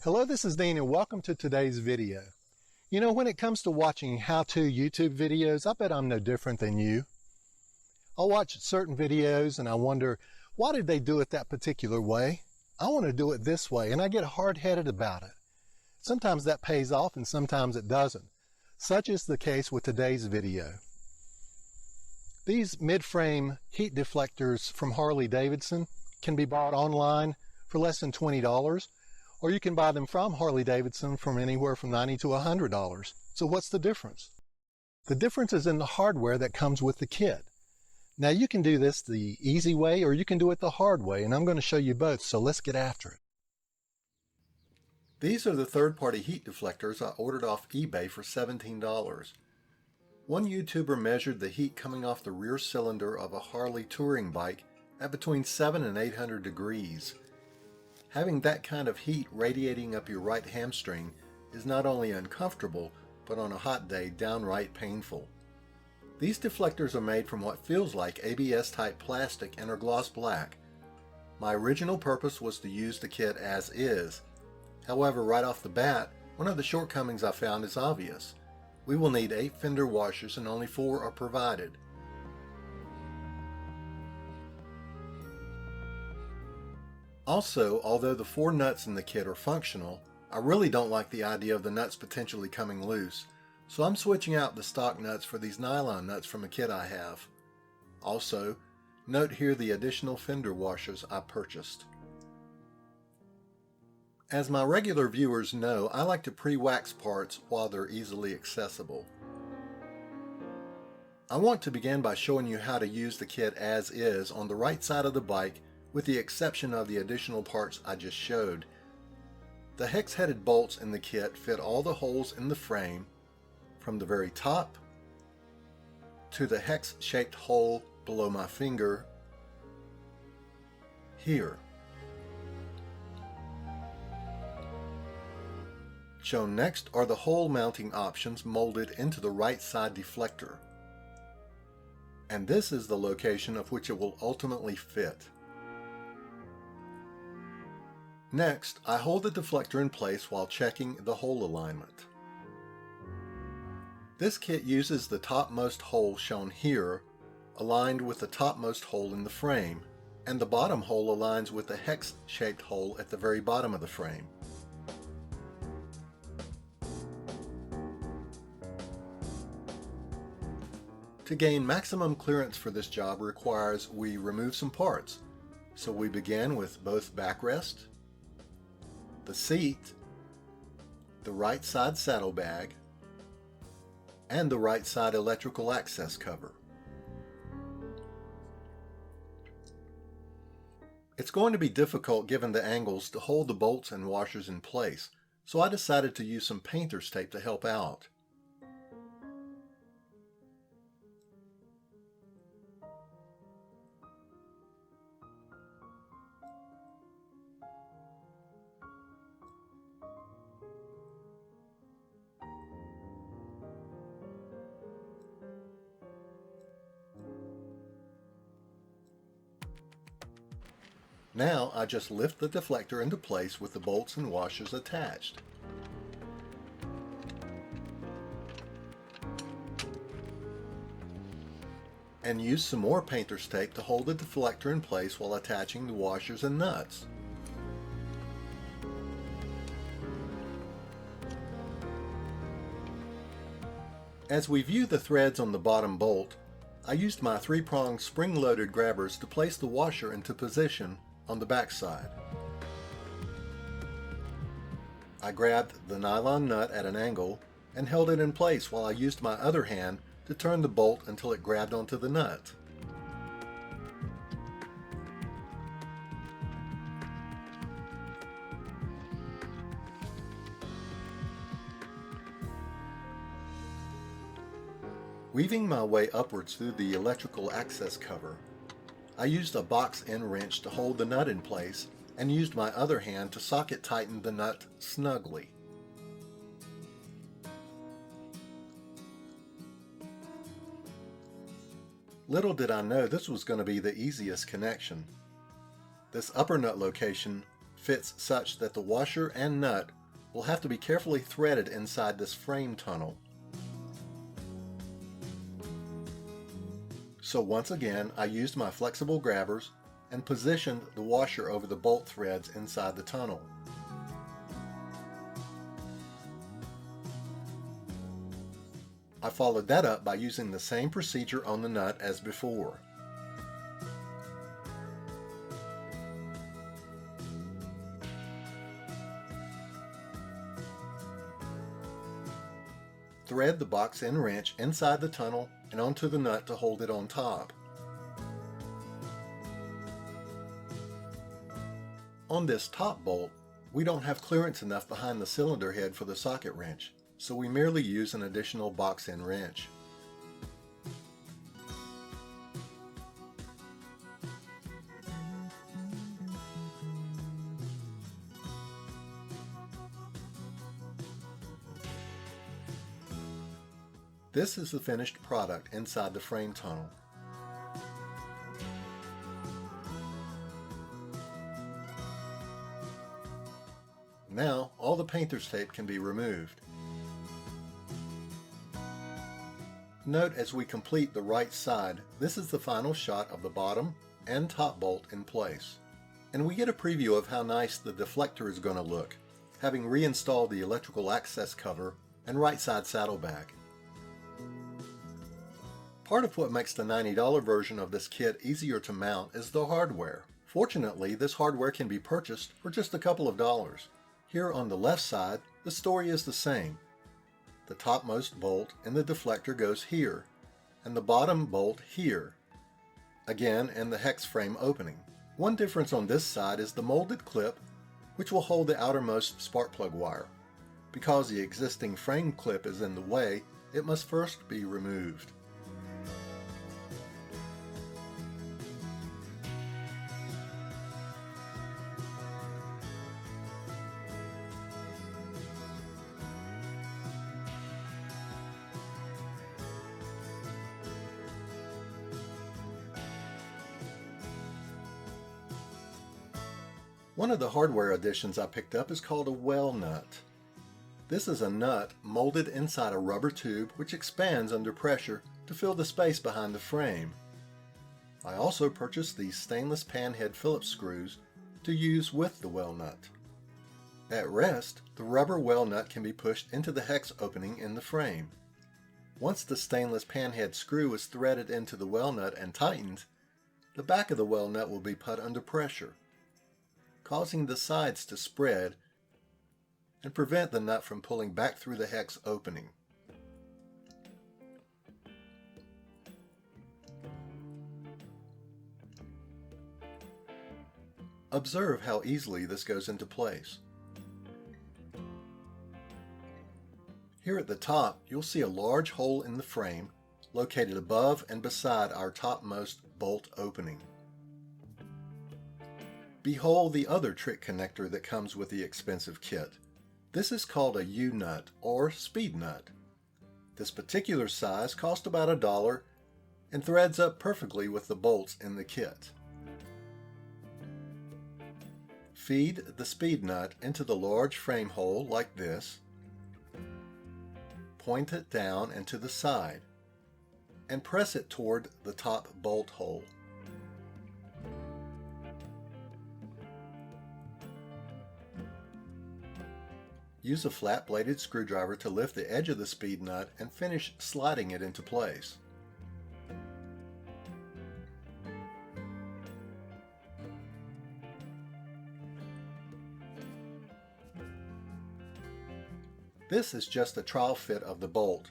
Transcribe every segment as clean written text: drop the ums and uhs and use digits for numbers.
Hello, this is Dean and welcome to today's video. You know, when it comes to watching how-to YouTube videos, I bet I'm no different than you. I'll watch certain videos and I wonder, why did they do it that particular way? I want to do it this way, and I get hard-headed about it. Sometimes that pays off and sometimes it doesn't. Such is the case with today's video. These mid-frame heat deflectors from Harley Davidson can be bought online for less than $20. Or you can buy them from Harley Davidson from anywhere from $90 to $100. So what's the difference? The difference is in the hardware that comes with the kit. Now you can do this the easy way or you can do it the hard way, and I'm going to show you both, so let's get after it. These are the third-party heat deflectors I ordered off eBay for $17. One YouTuber measured the heat coming off the rear cylinder of a Harley touring bike at between 700 and 800 degrees. Having that kind of heat radiating up your right hamstring is not only uncomfortable, but on a hot day downright painful. These deflectors are made from what feels like ABS-type plastic and are gloss black. My original purpose was to use the kit as is. However, right off the bat, one of the shortcomings I found is obvious. We will need 8 fender washers and only 4 are provided. Also, although the 4 nuts in the kit are functional, I really don't like the idea of the nuts potentially coming loose, so I'm switching out the stock nuts for these nylon nuts from a kit I have. Also, note here the additional fender washers I purchased. As my regular viewers know, I like to pre-wax parts while they're easily accessible. I want to begin by showing you how to use the kit as is on the right side of the bike, with the exception of the additional parts I just showed. The hex-headed bolts in the kit fit all the holes in the frame, from the very top to the hex-shaped hole below my finger here. Shown next are the hole mounting options molded into the right side deflector. And this is the location of which it will ultimately fit. Next, I hold the deflector in place while checking the hole alignment. This kit uses the topmost hole shown here, aligned with the topmost hole in the frame, and the bottom hole aligns with the hex-shaped hole at the very bottom of the frame. To gain maximum clearance for this job requires we remove some parts, so we begin with both backrest, the seat, the right side saddlebag, and the right side electrical access cover. It's going to be difficult given the angles to hold the bolts and washers in place, so I decided to use some painter's tape to help out. Now I just lift the deflector into place with the bolts and washers attached. And use some more painter's tape to hold the deflector in place while attaching the washers and nuts. As we view the threads on the bottom bolt, I used my 3-pronged spring-loaded grabbers to place the washer into position on the back side. I grabbed the nylon nut at an angle and held it in place while I used my other hand to turn the bolt until it grabbed onto the nut. Weaving my way upwards through the electrical access cover, I used a box end wrench to hold the nut in place and used my other hand to socket tighten the nut snugly. Little did I know this was going to be the easiest connection. This upper nut location fits such that the washer and nut will have to be carefully threaded inside this frame tunnel. So once again, I used my flexible grabbers and positioned the washer over the bolt threads inside the tunnel. I followed that up by using the same procedure on the nut as before. Thread the box end wrench inside the tunnel and onto the nut to hold it on top. On this top bolt, we don't have clearance enough behind the cylinder head for the socket wrench, so we merely use an additional box end wrench. This is the finished product inside the frame tunnel. Now, all the painter's tape can be removed. Note as we complete the right side, this is the final shot of the bottom and top bolt in place. And we get a preview of how nice the deflector is going to look, having reinstalled the electrical access cover and right side saddlebag. Part of what makes the $90 version of this kit easier to mount is the hardware. Fortunately, this hardware can be purchased for just a couple of dollars. Here on the left side, the story is the same. The topmost bolt in the deflector goes here, and the bottom bolt here, again in the hex frame opening. One difference on this side is the molded clip, which will hold the outermost spark plug wire. Because the existing frame clip is in the way, it must first be removed. One of the hardware additions I picked up is called a well nut. This is a nut molded inside a rubber tube which expands under pressure to fill the space behind the frame. I also purchased these stainless panhead Phillips screws to use with the well nut. At rest, the rubber well nut can be pushed into the hex opening in the frame. Once the stainless panhead screw is threaded into the well nut and tightened, the back of the well nut will be put under pressure, causing the sides to spread and prevent the nut from pulling back through the hex opening. Observe how easily this goes into place. Here at the top, you'll see a large hole in the frame located above and beside our topmost bolt opening. Behold the other trick connector that comes with the expensive kit. This is called a U-nut or speed nut. This particular size cost about $1 and threads up perfectly with the bolts in the kit. Feed the speed nut into the large frame hole like this, point it down and to the side, and press it toward the top bolt hole. Use a flat-bladed screwdriver to lift the edge of the speed nut and finish sliding it into place. This is just a trial fit of the bolt,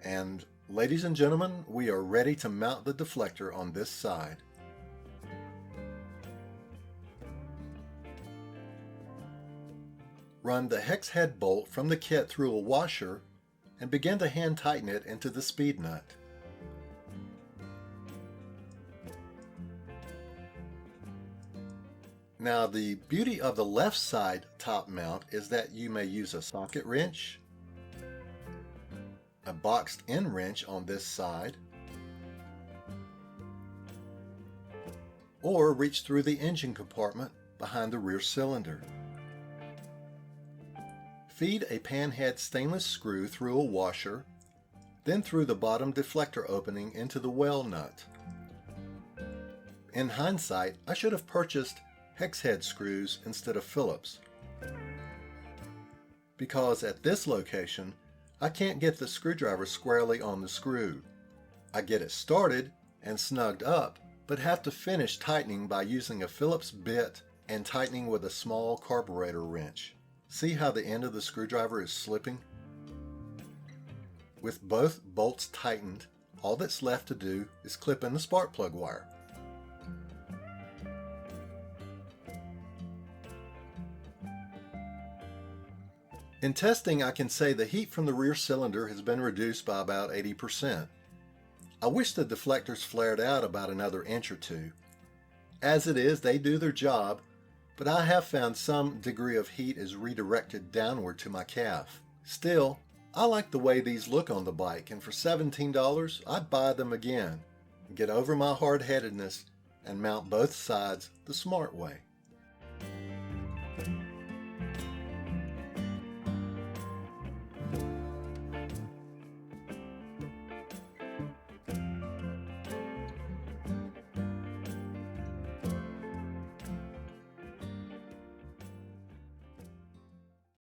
and ladies and gentlemen, we are ready to mount the deflector on this side. Run the hex head bolt from the kit through a washer and begin to hand tighten it into the speed nut. Now the beauty of the left side top mount is that you may use a socket wrench, a boxed end wrench on this side, or reach through the engine compartment behind the rear cylinder. Feed a panhead stainless screw through a washer, then through the bottom deflector opening into the well nut. In hindsight, I should have purchased hex head screws instead of Phillips, because at this location I can't get the screwdriver squarely on the screw. I get it started and snugged up, but have to finish tightening by using a Phillips bit and tightening with a small carburetor wrench. See how the end of the screwdriver is slipping? With both bolts tightened, all that's left to do is clip in the spark plug wire. In testing, I can say the heat from the rear cylinder has been reduced by about 80%. I wish the deflectors flared out about another inch or two. As it is, they do their job, but I have found some degree of heat is redirected downward to my calf. Still, I like the way these look on the bike, and for $17, I'd buy them again, get over my hard-headedness, and mount both sides the smart way.